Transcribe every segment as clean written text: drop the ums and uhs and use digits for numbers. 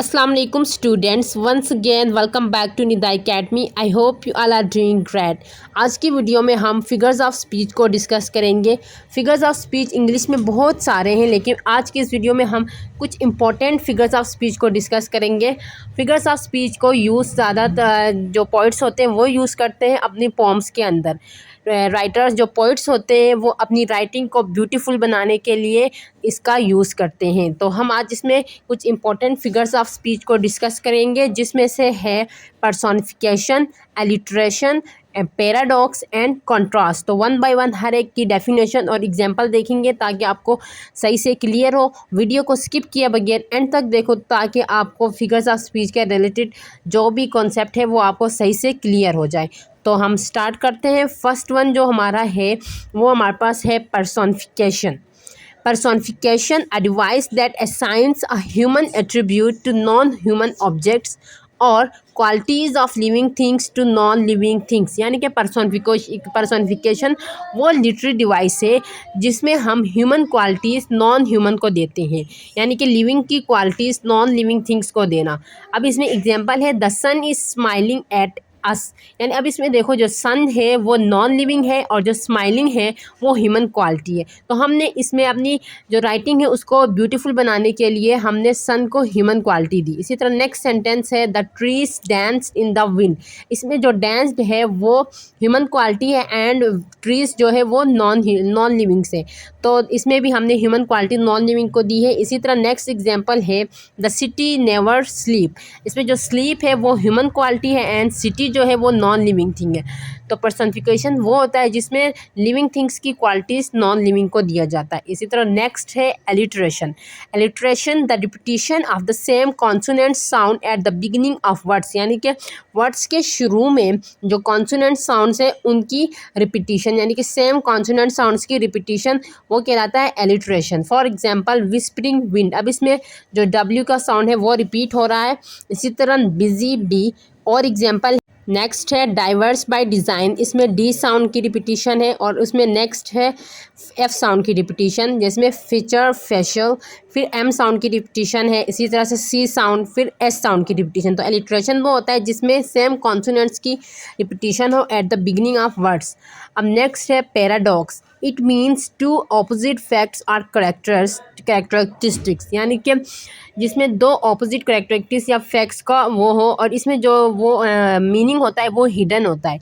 Assalamu alaikum students, once again welcome back to Nida Academy. I hope you all are doing great. आज की video में हम figures of speech को discuss करेंगे। Figures of speech English में बहुत सारे हैं, लेकिन आज की इस वीडियो में हम कुछ इंपॉर्टेंट फिगर्स ऑफ स्पीच को डिस्कस करेंगे। फिगर्स ऑफ स्पीच को यूज़ ज़्यादा जो पोइट्स होते हैं वो यूज़ करते हैं अपनी पोम्स के अंदर। राइटर्स जो पोइट्स होते हैं वो अपनी राइटिंग को ब्यूटीफुल बनाने के लिए इसका यूज़ करते हैं। तो हम आज इसमें कुछ इंपॉर्टेंट फिगर्स ऑफ स्पीच को डिस्कस करेंगे, जिसमें से है personification, alliteration, paradox and contrast. तो वन बाय वन हर एक की डेफिनेशन और एग्जांपल देखेंगे ताकि आपको सही से क्लियर हो। वीडियो को स्किप किए बगैर एंड तक देखो ताकि आपको फिगर्स ऑफ स्पीच के रिलेटेड जो भी कॉन्सेप्ट है वो आपको सही से क्लियर हो जाए। तो हम स्टार्ट करते हैं। फर्स्ट वन जो हमारा है वो हमारे पास है personification. Personification, a device that assigns a human attribute to non-human objects or qualities of living things to non-living things। यानी कि पर्सोनिफिकेशन वो लिटरेरी डिवाइस है जिसमें हम ह्यूमन क्वालिटीज़ नॉन ह्यूमन को देते हैं, यानी कि लिविंग की क्वालिटीज़ नॉन लिविंग थिंग्स को देना। अब इसमें एग्जांपल है the sun is smiling at us. यानी अब इसमें देखो जो सन है वो नॉन लिविंग है और जो स्माइलिंग है वो ह्यूमन क्वालिटी है। तो हमने इसमें अपनी जो राइटिंग है उसको ब्यूटीफुल बनाने के लिए हमने सन को ह्यूमन क्वालिटी दी। इसी तरह नेक्स्ट सेंटेंस है the trees dance in the wind. इसमें जो डांस्ड है वो ह्यूमन क्वालिटी है एंड ट्रीज जो है वो नॉन लिविंग से, तो इसमें भी हमने ह्यूमन क्वालिटी नॉन लिविंग को दी है। इसी तरह नेक्स्ट एग्जांपल है द सिटी नेवर स्लीप। इसमें जो स्लीप है वो ह्यूमन क्वालिटी है एंड सिटी जो है वो नॉन लिविंग थिंग है। तो पर्सनिफिकेशन वो होता है जिसमें लिविंग थिंग्स की क्वालिटीज़ नॉन लिविंग को दिया जाता है। इसी तरह नेक्स्ट है alliteration. Alliteration the repetition of the same consonant sound eight the beginning of words. यानी कि वर्ड्स के शुरू में जो कॉन्सोनेंट साउंड्स है उनकी रिपीटिशन, यानी कि सेम कॉन्सोनेंट साउंड्स की रिपीटिशन वो कहलाता है alliteration. For example whispering wind. अब इसमें जो डब्ल्यू का साउंड है वो रिपीट हो रहा है। इसी तरह बिजी बी और एग्जाम्पल। नेक्स्ट है डाइवर्स बाय डिज़ाइन। इसमें डी साउंड की रिपीटिशन है और उसमें नेक्स्ट है एफ साउंड की रिपीटिशन, जिसमें फीचर फेशियल, फिर एम साउंड की रिपीटिशन है। इसी तरह से सी साउंड, फिर एस साउंड की रिपीटिशन। तो एलिट्रेशन वो होता है जिसमें सेम कॉन्सोनेंट्स की रिपीटिशन हो at the beginning of words. अब नेक्स्ट है paradox. It means two opposite facts are characteristics, यानी कि जिसमें दो ऑपोजिट कैरेक्टरिस्टिक्स या फैक्ट्स का वो हो और इसमें जो वो मीनिंग होता है वो हिडन होता है।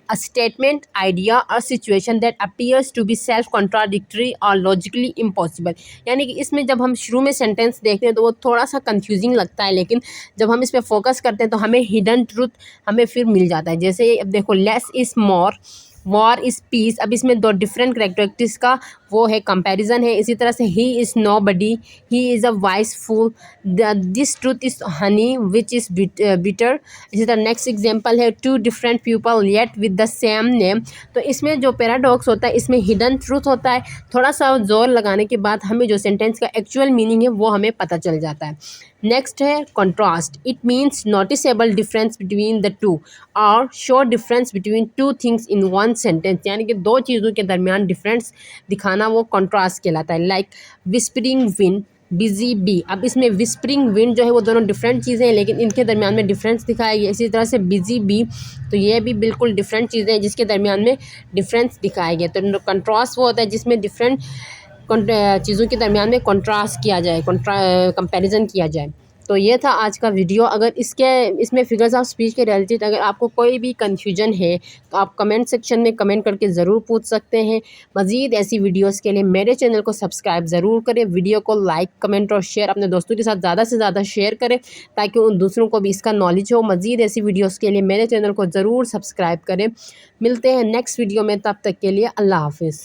अ स्टेटमेंट, आइडिया और situation that appears to be self contradictory और लॉजिकली इम्पॉसिबल। यानी कि इसमें जब हम शुरू में सेंटेंस देखते हैं तो वो थोड़ा सा कंफ्यूजिंग लगता है, लेकिन जब हम इस पर फोकस करते हैं तो हमें हिडन ट्रूथ हमें फिर मिल जाता है। जैसे अब देखो less is more, war is piece. अब इसमें दो डिफरेंट करेक्टरिस्टिक्स का वो है कंपैरिजन है। इसी तरह से he is nobody, he is a wise fool, this truth is honey which is bitter. इसी तरह नेक्स्ट एग्जांपल है two different people yet with the same name. तो इसमें जो पैराडॉक्स होता है इसमें हिडन ट्रूथ होता है। थोड़ा सा जोर लगाने के बाद हमें जो सेंटेंस का एक्चुअल मीनिंग है वो हमें पता चल जाता है। नेक्स्ट है contrast. It means noticeable difference between the two और show difference between two things in one sentence. यानी कि दो चीज़ों के दरमियान डिफरेंस दिखाना वो कॉन्ट्रास्ट कहलाता है। Like whispering wind, busy bee. अब इसमें विस्परिंग विंड जो है वो दोनों डिफरेंट चीज़ें हैं लेकिन इनके दरमियान में डिफरेंस दिखाया गया। इसी तरह से बिजी बी, तो ये भी बिल्कुल डिफरेंट चीज़ें हैं जिसके दरमियान में डिफरेंस दिखाया गया। तो कॉन्ट्रास्ट वो होता है जिसमें डिफरेंट चीज़ों के दरमियान में कॉन्ट्रास्ट किया जाए, कंपैरिजन किया जाए। तो ये था आज का वीडियो। अगर इसमें फिगर्स ऑफ स्पीच के रिलेटेड अगर आपको कोई भी कन्फ्यूजन है तो आप कमेंट सेक्शन में कमेंट करके ज़रूर पूछ सकते हैं। मज़ीद ऐसी वीडियोस के लिए मेरे चैनल को सब्सक्राइब ज़रूर करें। वीडियो को लाइक, कमेंट और शेयर अपने दोस्तों के साथ ज़्यादा से ज़्यादा शेयर करें ताकि उन दूसरों को भी इसका नॉलेज हो। मज़ीद ऐसी वीडियोज़ के लिए मेरे चैनल को ज़रूर सब्सक्राइब करें। मिलते हैं नेक्स्ट वीडियो में, तब तक के लिए अल्लाह हाफिज़।